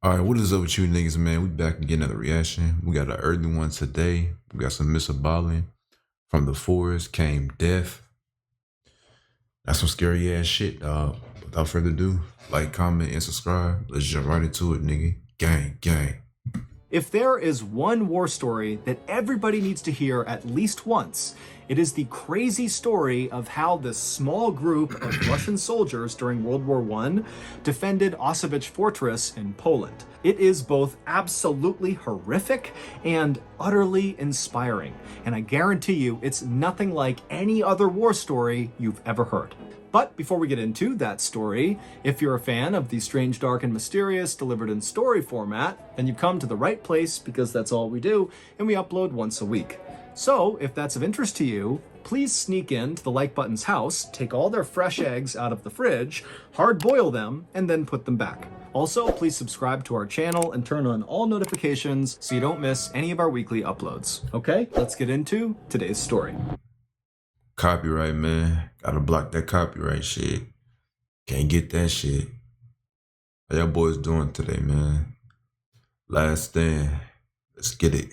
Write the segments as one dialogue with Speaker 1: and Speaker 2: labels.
Speaker 1: All right, what is up with you niggas, man? We back and get another reaction. We got an early one today. We got some Mrballen. From the forest came death. That's some scary ass shit, dog. Without further ado, like, comment, and subscribe. Let's jump right into it, nigga. Gang, gang.
Speaker 2: If there is one war story that everybody needs to hear at least once, it is the crazy story of how this small group of Russian soldiers during World War I defended Auschwitz Fortress in Poland. It is both absolutely horrific and utterly inspiring, and I guarantee you it's nothing like any other war story you've ever heard. But before we get into that story, if you're a fan of the strange, dark, and mysterious delivered in story format, then you've come to the right place because that's all we do, and we upload once a week. So if that's of interest to you, please sneak into the like button's house, take all their fresh eggs out of the fridge, hard boil them, and then put them back. Also, please subscribe to our channel and turn on all notifications so you don't miss any of our weekly uploads. Okay, let's get into today's story.
Speaker 1: Copyright, man. Gotta block that copyright shit. Can't get that shit. How y'all boys doing today, man? Last stand. Let's get it.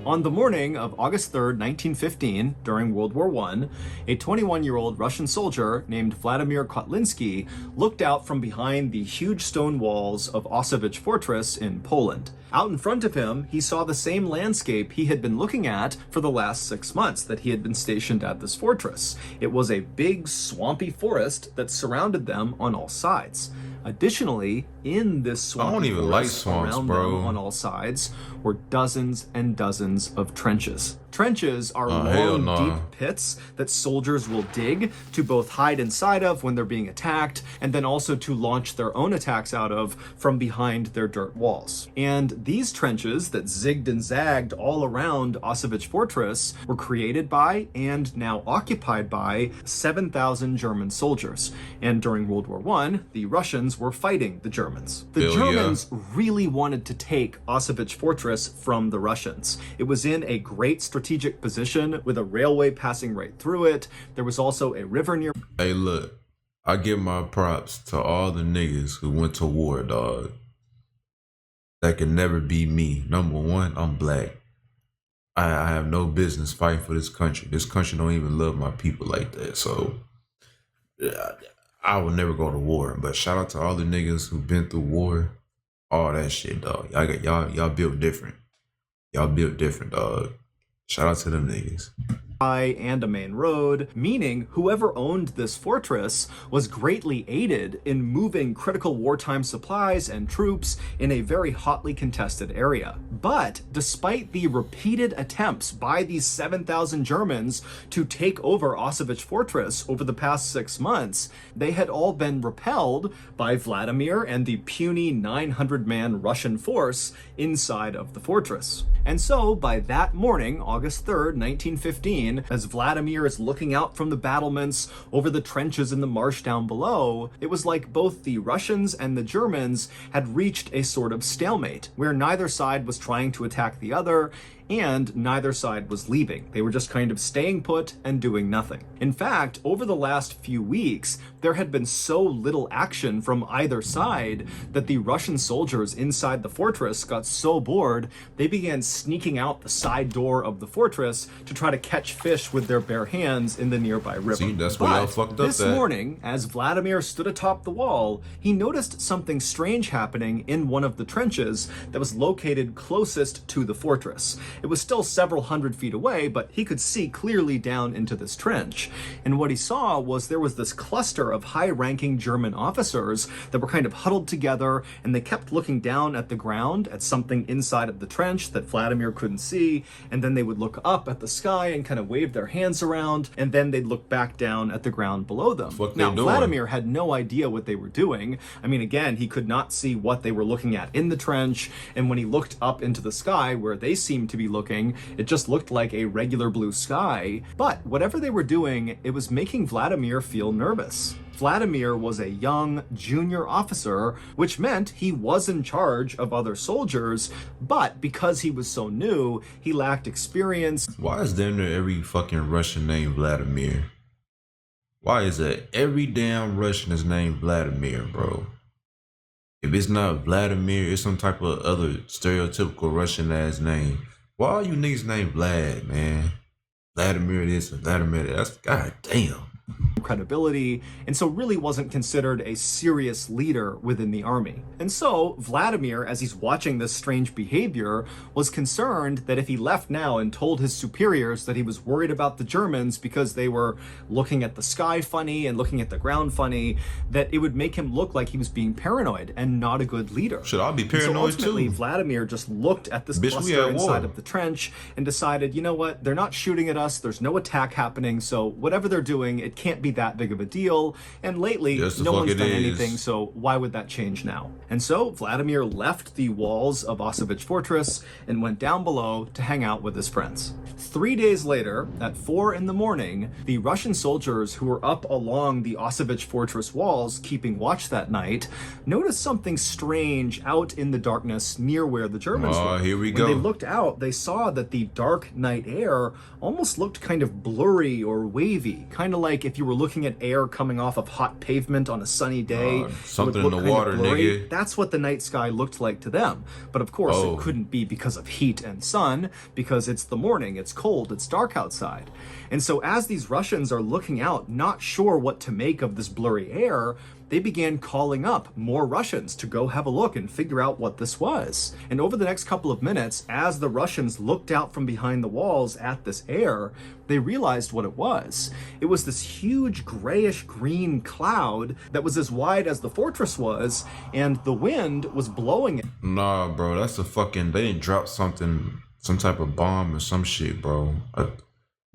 Speaker 2: On the morning of August 3rd, 1915, during World War I, a 21-year-old Russian soldier named Vladimir Kotlinski looked out from behind the huge stone walls of Auschwitz Fortress in Poland. Out in front of him, he saw the same landscape he had been looking at for the last 6 months that he had been stationed at this fortress. It was a big, swampy forest that surrounded them on all sides. Additionally, in this swampy forest around them on all sides were dozens and dozens of trenches. Trenches are long, deep pits that soldiers will dig to both hide inside of when they're being attacked, and then also to launch their own attacks out of from behind their dirt walls. And these trenches that zigged and zagged all around Auschwitz Fortress were created by and now occupied by 7,000 German soldiers. And during World War I, the Russians were fighting the Germans. The Germans really wanted to take Auschwitz Fortress from the Russians. It was in a great strategic position with a railway passing right through it. There was also a river near.
Speaker 1: Hey, look, I give my props to all the niggas who went to war, dog. That can never be me. Number one, I'm black. I have no business fighting for this country. This country don't even love my people like that. So I will never go to war. But shout out to all the niggas who've been through war. All that shit, dog. Y'all built different. Y'all built different, dog. Shout out to them niggas.
Speaker 2: And a main road, meaning whoever owned this fortress was greatly aided in moving critical wartime supplies and troops in a very hotly contested area. But despite the repeated attempts by these 7,000 Germans to take over Auschwitz Fortress over the past 6 months, they had all been repelled by Vladimir and the puny 900-man Russian force inside of the fortress. And so by that morning, August 3rd, 1915, as Vladimir is looking out from the battlements over the trenches in the marsh down below, it was like both the Russians and the Germans had reached a sort of stalemate, where neither side was trying to attack the other, and neither side was leaving. They were just kind of staying put and doing nothing. In fact, over the last few weeks, there had been so little action from either side that the Russian soldiers inside the fortress got so bored, they began sneaking out the side door of the fortress to try to catch fish with their bare hands in the nearby river.
Speaker 1: See, that's where y'all fucked up
Speaker 2: this morning, as Vladimir stood atop the wall, he noticed something strange happening in one of the trenches that was located closest to the fortress. It was still several hundred feet away, but he could see clearly down into this trench. And what he saw was there was this cluster of high-ranking German officers that were kind of huddled together, and they kept looking down at the ground at something inside of the trench that Vladimir couldn't see, and then they would look up at the sky and kind of wave their hands around, and then they'd look back down at the ground below them. Now, Vladimir had no idea what they were doing. I mean, again, he could not see what they were looking at in the trench, and when he looked up into the sky where they seemed to be looking, it just looked like a regular blue sky. But whatever they were doing, it was making Vladimir feel nervous. Vladimir was a young junior officer, which meant he was in charge of other soldiers, but because he was so new, he lacked experience.
Speaker 1: Why is damn near every fucking Russian named Vladimir? Why is that every damn Russian is named Vladimir, bro? If it's not Vladimir, it's some type of other stereotypical Russian ass name. Why are you niggas named Vlad, man? Vladimir this and Vladimir that. That's goddamn.
Speaker 2: Credibility, and so really wasn't considered a serious leader within the army. And so Vladimir, as he's watching this strange behavior, was concerned that if he left now and told his superiors that he was worried about the Germans because they were looking at the sky funny and looking at the ground funny, that it would make him look like he was being paranoid and not a good leader.
Speaker 1: Should I be
Speaker 2: So
Speaker 1: paranoid
Speaker 2: ultimately,
Speaker 1: too?
Speaker 2: Vladimir just looked at this
Speaker 1: Bitch, we
Speaker 2: cluster
Speaker 1: at war.
Speaker 2: inside of the trench and decided, you know what, they're not shooting at us, there's no attack happening, so whatever they're doing, it can't be that big of a deal. And lately,
Speaker 1: Yes, the
Speaker 2: no
Speaker 1: fuck
Speaker 2: one's
Speaker 1: it
Speaker 2: done
Speaker 1: is.
Speaker 2: anything, so why would that change now? And so Vladimir left the walls of Auschwitz Fortress and went down below to hang out with his friends. 3 days later, at 4 in the morning, the Russian soldiers who were up along the Auschwitz Fortress walls keeping watch that night noticed something strange out in the darkness near where the Germans were.
Speaker 1: Here we
Speaker 2: When
Speaker 1: go.
Speaker 2: they looked out, they saw that the dark night air almost looked kind of blurry or wavy, kind of like if you were looking at air coming off of hot pavement on a sunny day. It would
Speaker 1: something in
Speaker 2: look
Speaker 1: the
Speaker 2: kind of
Speaker 1: water,
Speaker 2: blurry.
Speaker 1: nigga.
Speaker 2: That's what the night sky looked like to them. But of course,
Speaker 1: Oh.
Speaker 2: it couldn't be because of heat and sun, because it's the morning, it's cold, it's dark outside. And so as these Russians are looking out, not sure what to make of this blurry air, they began calling up more Russians to go have a look and figure out what this was. And over the next couple of minutes, as the Russians looked out from behind the walls at this air, they realized what it was. It was this huge grayish green cloud that was as wide as the fortress was, and the wind was blowing it.
Speaker 1: Nah, bro, that's a fucking. They didn't drop something, some type of bomb or some shit, bro.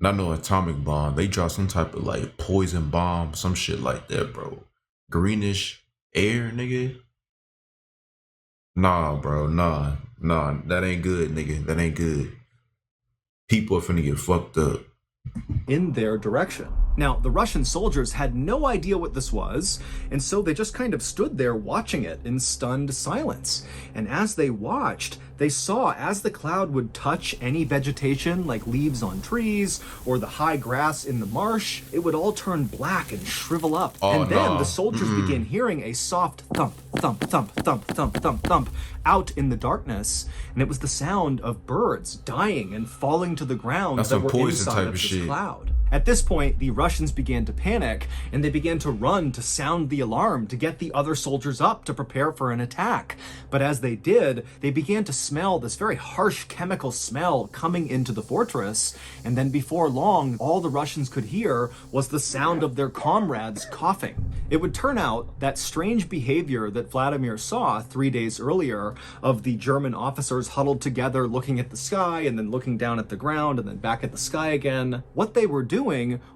Speaker 1: Not no atomic bomb. They dropped some type of like poison bomb, some shit like that, bro. Greenish air, nigga. Nah, bro, nah, that ain't good, nigga. That ain't good. People are finna get fucked up.
Speaker 2: In their direction. Now, the Russian soldiers had no idea what this was, and so they just kind of stood there watching it in stunned silence. And as they watched, they saw as the cloud would touch any vegetation like leaves on trees or the high grass in the marsh, it would all turn black and shrivel up.
Speaker 1: Oh,
Speaker 2: and then
Speaker 1: no.
Speaker 2: the soldiers began hearing a soft thump, thump, thump, thump, thump, thump, thump out in the darkness, and it was the sound of birds dying and falling to the ground
Speaker 1: That's
Speaker 2: that
Speaker 1: some
Speaker 2: were
Speaker 1: poison
Speaker 2: inside
Speaker 1: type
Speaker 2: of
Speaker 1: of
Speaker 2: this
Speaker 1: shit.
Speaker 2: cloud. At this point, the Russians began to panic, and they began to run to sound the alarm to get the other soldiers up to prepare for an attack. But as they did, they began to smell this very harsh chemical smell coming into the fortress, and then before long, all the Russians could hear was the sound of their comrades coughing. It would turn out that strange behavior that Vladimir saw 3 days earlier of the German officers huddled together looking at the sky and then looking down at the ground and then back at the sky again, what they were doing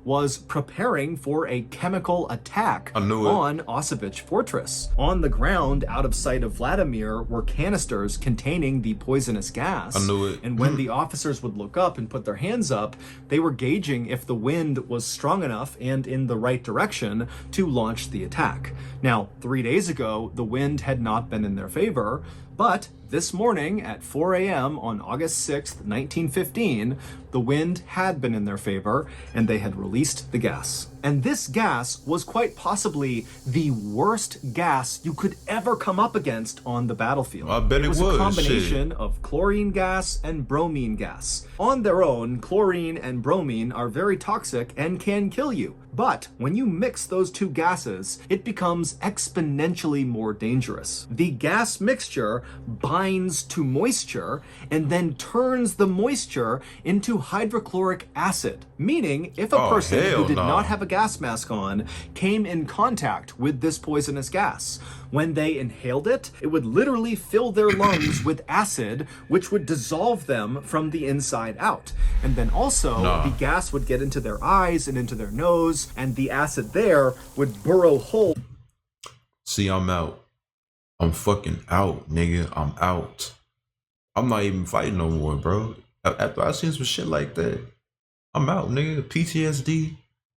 Speaker 2: was preparing for a chemical attack
Speaker 1: I knew it.
Speaker 2: on Auschwitz Fortress. On the ground, out of sight of Vladimir, were canisters containing the poisonous gas.
Speaker 1: I knew it.
Speaker 2: And when the officers would look up and put their hands up, they were gauging if the wind was strong enough and in the right direction to launch the attack. Now, 3 days ago, the wind had not been in their favor, but this morning at 4 a.m. on August 6th, 1915, the wind had been in their favor and they had released the gas. And this gas was quite possibly the worst gas you could ever come up against on the battlefield.
Speaker 1: I bet it
Speaker 2: was a
Speaker 1: was,
Speaker 2: combination of chlorine gas and bromine gas. On their own, chlorine and bromine are very toxic and can kill you. But when you mix those two gases, it becomes exponentially more dangerous. The gas mixture binds to moisture and then turns the moisture into hydrochloric acid, meaning if a
Speaker 1: Oh,
Speaker 2: person who
Speaker 1: hell
Speaker 2: did
Speaker 1: no.
Speaker 2: not have a gas mask on came in contact with this poisonous gas, when they inhaled it, it would literally fill their lungs with acid, which would dissolve them from the inside out. And then also,
Speaker 1: Nah.
Speaker 2: the gas would get into their eyes and into their nose, and the acid there would burrow holes.
Speaker 1: See, I'm out. I'm fucking out, nigga. I'm out. I'm not even fighting no more, bro. After I seen some shit like that, I'm out, nigga. PTSD,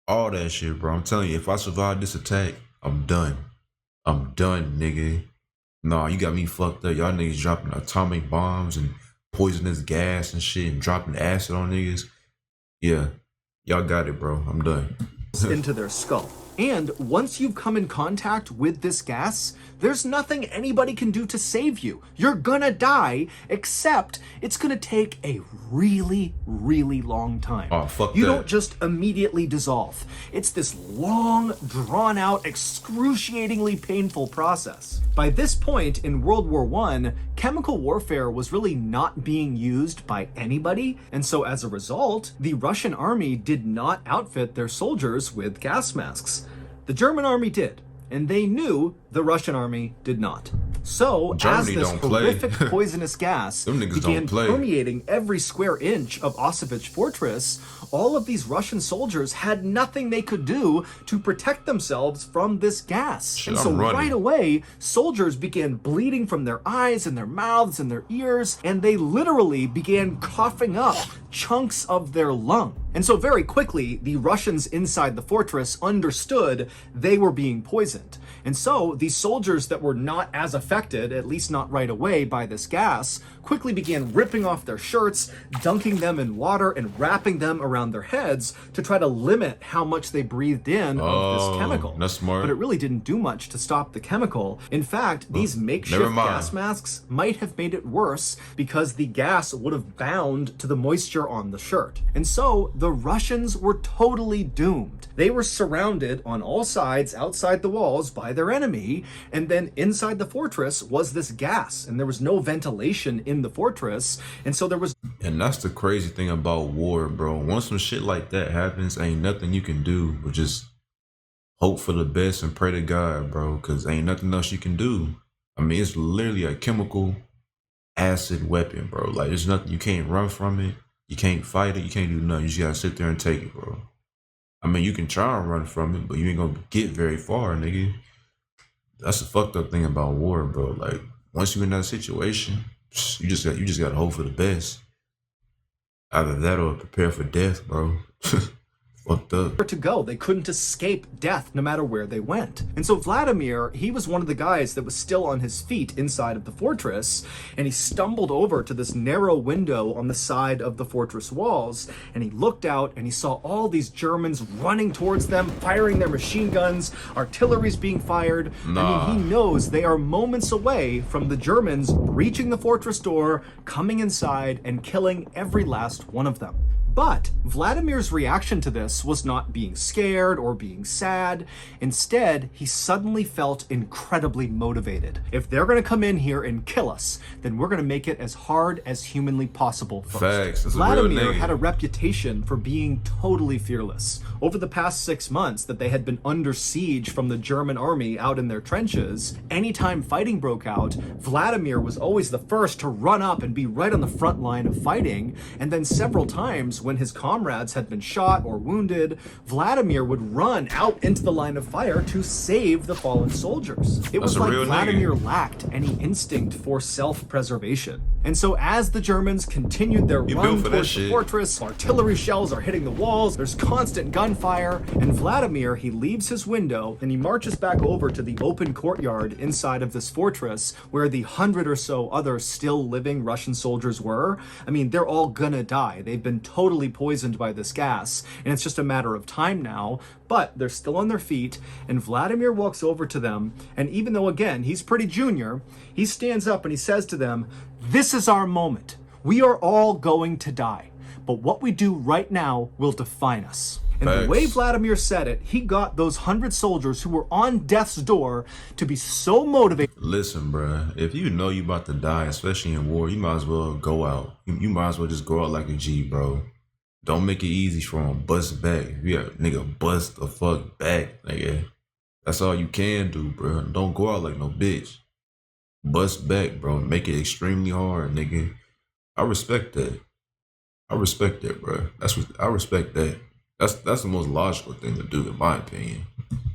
Speaker 1: all that shit, bro. I'm telling you, if I survive this attack, I'm done. I'm done, nigga. Nah, you got me fucked up. Y'all niggas dropping atomic bombs and poisonous gas and shit and dropping acid on niggas. Yeah, y'all got it, bro. I'm done.
Speaker 2: into their skull. And once you've come in contact with this gas, there's nothing anybody can do to save you. You're gonna die, except it's gonna take a really, really long time.
Speaker 1: Oh, fuck
Speaker 2: You
Speaker 1: that.
Speaker 2: don't just immediately dissolve. It's this long, drawn-out, excruciatingly painful process. By this point in World War I, chemical warfare was really not being used by anybody, and so as a result, the Russian army did not outfit their soldiers with gas masks. The German army did, and they knew the Russian army did not. So,
Speaker 1: Germany
Speaker 2: as this
Speaker 1: don't play.
Speaker 2: horrific poisonous gas
Speaker 1: Them niggas
Speaker 2: began
Speaker 1: don't play.
Speaker 2: permeating every square inch of Auschwitz Fortress, all of these Russian soldiers had nothing they could do to protect themselves from this gas.
Speaker 1: Shit,
Speaker 2: and so
Speaker 1: I'm running.
Speaker 2: right away, soldiers began bleeding from their eyes and their mouths and their ears, and they literally began coughing up chunks of their lung. And so very quickly, the Russians inside the fortress understood they were being poisoned. And so these soldiers that were not as affected, at least not right away, by this gas, quickly began ripping off their shirts, dunking them in water, and wrapping them around their heads to try to limit how much they breathed in of this chemical.
Speaker 1: That's smart.
Speaker 2: But it really didn't do much to stop the chemical. In fact, these makeshift
Speaker 1: never mind.
Speaker 2: gas masks might have made it worse because the gas would have bound to the moisture on the shirt. And so the Russians were totally doomed. They were surrounded on all sides outside the walls by their enemy, and then inside the fortress was this gas, and there was no ventilation in the fortress, and so there was
Speaker 1: And that's the crazy thing about war, bro. Once some shit like that happens, ain't nothing you can do but just hope for the best and pray to God, bro, because ain't nothing else you can do. I mean, it's literally a chemical acid weapon, bro. Like, there's nothing, you can't run from it, you can't fight it, you can't do nothing. You just gotta sit there and take it, bro. I mean, you can try and run from it, but you ain't gonna get very far, nigga. That's the fucked up thing about war, bro. Like, once you're in that situation, you just gotta hope for the best. Either that or prepare for death, bro. Fucked up.
Speaker 2: to go. They couldn't escape death no matter where they went. And so Vladimir, he was one of the guys that was still on his feet inside of the fortress, and he stumbled over to this narrow window on the side of the fortress walls, and he looked out and he saw all these Germans running towards them, firing their machine guns, artillery's being fired. I mean, he knows they are moments away from the Germans breaching the fortress door, coming inside, and killing every last one of them. But Vladimir's reaction to this was not being scared or being sad. Instead, he suddenly felt incredibly motivated. If they're going to come in here and kill us, then we're going to make it as hard as humanly possible first.
Speaker 1: Facts. That's a real
Speaker 2: Vladimir
Speaker 1: nigga.
Speaker 2: had a reputation for being totally fearless. Over the past 6 months that they had been under siege from the German army out in their trenches, anytime fighting broke out, Vladimir was always the first to run up and be right on the front line of fighting, and then several times when his comrades had been shot or wounded, Vladimir would run out into the line of fire to save the fallen soldiers. It was
Speaker 1: a
Speaker 2: like
Speaker 1: real
Speaker 2: Vladimir
Speaker 1: nigga.
Speaker 2: lacked any instinct for self-preservation. And so as the Germans continued their
Speaker 1: You
Speaker 2: run
Speaker 1: built for that
Speaker 2: towards the
Speaker 1: shit.
Speaker 2: fortress, artillery shells are hitting the walls, there's constant gunfire, and Vladimir, he leaves his window and he marches back over to the open courtyard inside of this fortress where the 100 or so other still living Russian soldiers were. I mean, they're all gonna die. They've been totally poisoned by this gas, and it's just a matter of time now, but they're still on their feet, and Vladimir walks over to them, and even though, again, he's pretty junior, he stands up and he says to them, "This is our moment. We are all going to die, but what we do right now will define us." And the way
Speaker 1: Facts.
Speaker 2: Vladimir said it, he got those 100 soldiers who were on death's door to be so motivated.
Speaker 1: Listen, bruh, if you know you about to die, especially in war, you might as well go out. You might as well just go out like a G, bro. Don't make it easy for him. Bust back. Yeah, nigga, bust the fuck back, nigga. That's all you can do, bro. Don't go out like no bitch. Bust back, bro. Make it extremely hard, nigga. I respect that. I respect that, bro. I respect that. That's the most logical thing to do, in my opinion.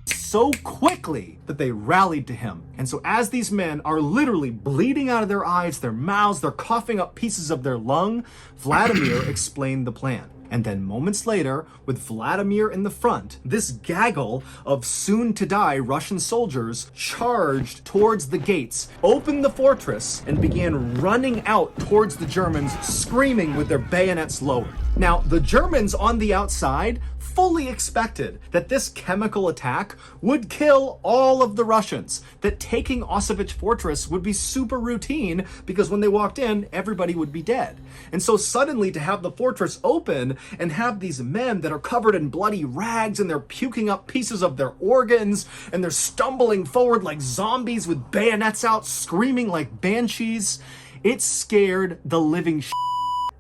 Speaker 2: So quickly that they rallied to him. And so as these men are literally bleeding out of their eyes, their mouths, they're coughing up pieces of their lung, Vladimir explained the plan. And then moments later, with Vladimir in the front, this gaggle of soon-to-die Russian soldiers charged towards the gates, opened the fortress, and began running out towards the Germans, screaming with their bayonets lowered. Now, the Germans on the outside fully expected that this chemical attack would kill all of the Russians, that taking Auschwitz Fortress would be super routine because when they walked in, everybody would be dead. And so suddenly to have the fortress open and have these men that are covered in bloody rags and they're puking up pieces of their organs and they're stumbling forward like zombies with bayonets out, screaming like banshees, it scared the living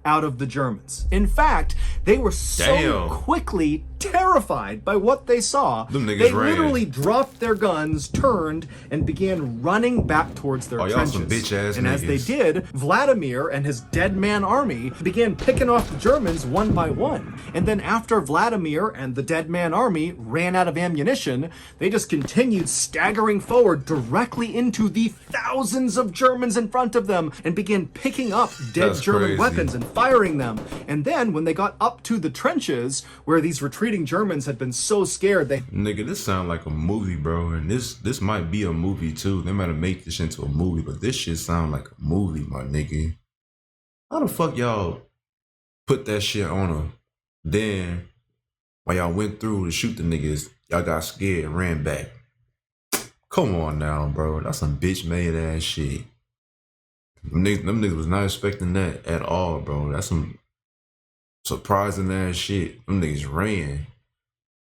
Speaker 2: out of the Germans. In fact, they were so quickly terrified by what they saw, they literally dropped their guns, turned, and began running back towards their trenches.
Speaker 1: Some bitch-ass
Speaker 2: and
Speaker 1: niggas.
Speaker 2: As they did, Vladimir and his dead man army began picking off the Germans one by one. And then after Vladimir and the dead man army ran out of ammunition, they just continued staggering forward directly into the thousands of Germans in front of them and began picking up dead German weapons and firing them. And then when they got up to the trenches where these retreating Germans had been so scared, they...
Speaker 1: Nigga, this sound like a movie, bro. And this might be a movie too. They might have made this into a movie, but this shit sound like a movie, my nigga. How the fuck y'all put that shit on them? Then, while y'all went through to shoot the niggas, y'all got scared and ran back. Come on now, bro. That's some bitch-made ass shit. Them niggas was not expecting that at all, bro. That's some surprising ass shit. Them niggas ran.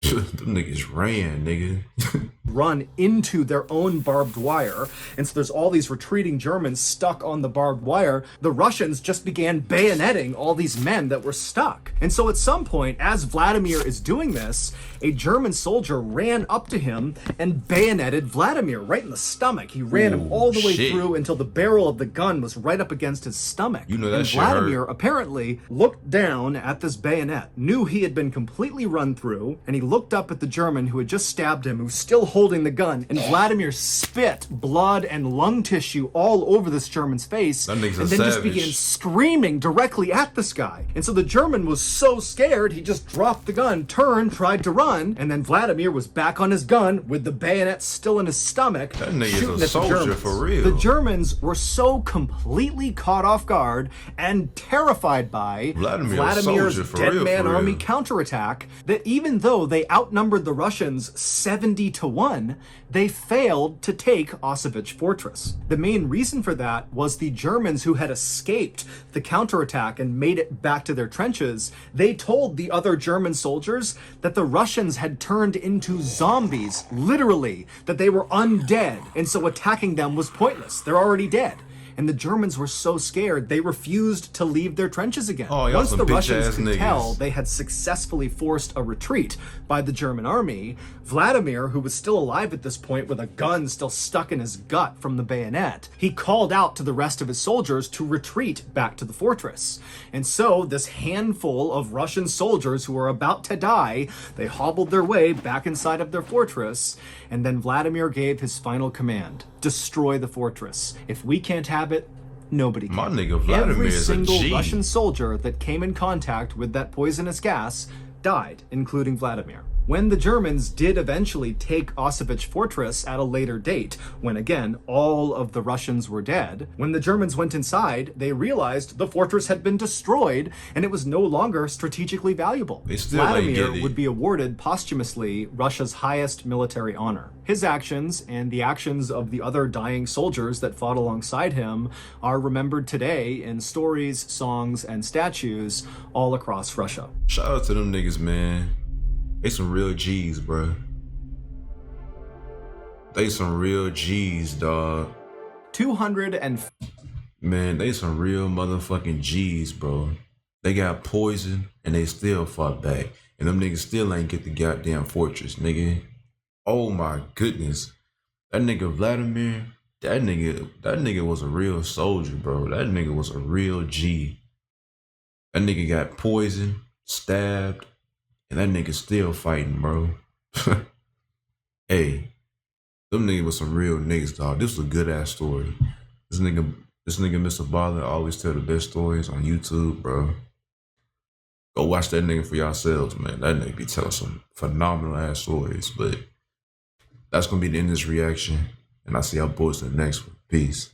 Speaker 1: Them niggas ran, nigga.
Speaker 2: run into their own barbed wire. And so there's all these retreating Germans stuck on the barbed wire. The Russians just began bayoneting all these men that were stuck. And so at some point, as Vladimir is doing this, a German soldier ran up to him and bayoneted Vladimir right in the stomach. He ran him all the way through until the barrel of the gun was right up against his stomach.
Speaker 1: You know that
Speaker 2: and
Speaker 1: shit
Speaker 2: Vladimir
Speaker 1: hurt.
Speaker 2: apparently looked down at this bayonet, knew he had been completely run through, and he looked up at the German who had just stabbed him, who was still holding the gun, and Vladimir spit blood and lung tissue all over this German's face,
Speaker 1: That nigga's
Speaker 2: and
Speaker 1: a
Speaker 2: then just
Speaker 1: savage.
Speaker 2: began screaming directly at this guy. And so the German was so scared, he just dropped the gun, turned, tried to run, and then Vladimir was back on his gun with the bayonet still in his stomach,
Speaker 1: That nigga's
Speaker 2: shooting
Speaker 1: a
Speaker 2: at the
Speaker 1: soldier
Speaker 2: Germans.
Speaker 1: for real.
Speaker 2: The Germans were so completely caught off guard and terrified by
Speaker 1: Vladimir a
Speaker 2: Vladimir's
Speaker 1: soldier for
Speaker 2: dead
Speaker 1: real,
Speaker 2: man
Speaker 1: for
Speaker 2: army
Speaker 1: real.
Speaker 2: counterattack that even though they outnumbered the Russians 70-1, they failed to take Auschwitz Fortress. The main reason for that was the Germans who had escaped the counterattack and made it back to their trenches. They told the other German soldiers that the Russians had turned into zombies, literally, that they were undead, and so attacking them was pointless. They're already dead. And the Germans were so scared, they refused to leave their trenches again.
Speaker 1: Oh, y'all
Speaker 2: Once
Speaker 1: some
Speaker 2: the
Speaker 1: bitch
Speaker 2: Russians
Speaker 1: ass
Speaker 2: could
Speaker 1: niggas.
Speaker 2: tell they had successfully forced a retreat by the German army, Vladimir, who was still alive at this point with a gun still stuck in his gut from the bayonet, he called out to the rest of his soldiers to retreat back to the fortress. And so this handful of Russian soldiers who were about to die, they hobbled their way back inside of their fortress, and then Vladimir gave his final command: destroy the fortress. If we can't have it, nobody can.
Speaker 1: My nigga Vladimir
Speaker 2: Every
Speaker 1: is a
Speaker 2: single
Speaker 1: G.
Speaker 2: Russian soldier that came in contact with that poisonous gas died, including Vladimir. When the Germans did eventually take Auschwitz Fortress at a later date, when again, all of the Russians were dead, when the Germans went inside, they realized the fortress had been destroyed and it was no longer strategically valuable.
Speaker 1: They still ain't
Speaker 2: Vladimir
Speaker 1: get it.
Speaker 2: would be awarded posthumously Russia's highest military honor. His actions and the actions of the other dying soldiers that fought alongside him are remembered today in stories, songs, and statues all across Russia.
Speaker 1: Shout out to them niggas, man. They some real G's, bro. They some real G's, dog.
Speaker 2: 200 and
Speaker 1: Man, they some real motherfucking G's, bro. They got poisoned and they still fought back. And them niggas still ain't get the goddamn fortress, nigga. Oh my goodness. That nigga Vladimir, that nigga was a real soldier, bro. That nigga was a real G. That nigga got poisoned, stabbed, and that nigga still fighting, bro. Hey, them niggas was some real niggas, dog. This was a good ass story. This nigga Mrballen always tell the best stories on YouTube, bro. Go watch that nigga for yourselves, man. That nigga be telling some phenomenal ass stories. But that's gonna be the end of this reaction. And I'll see y'all boys in the next one. Peace.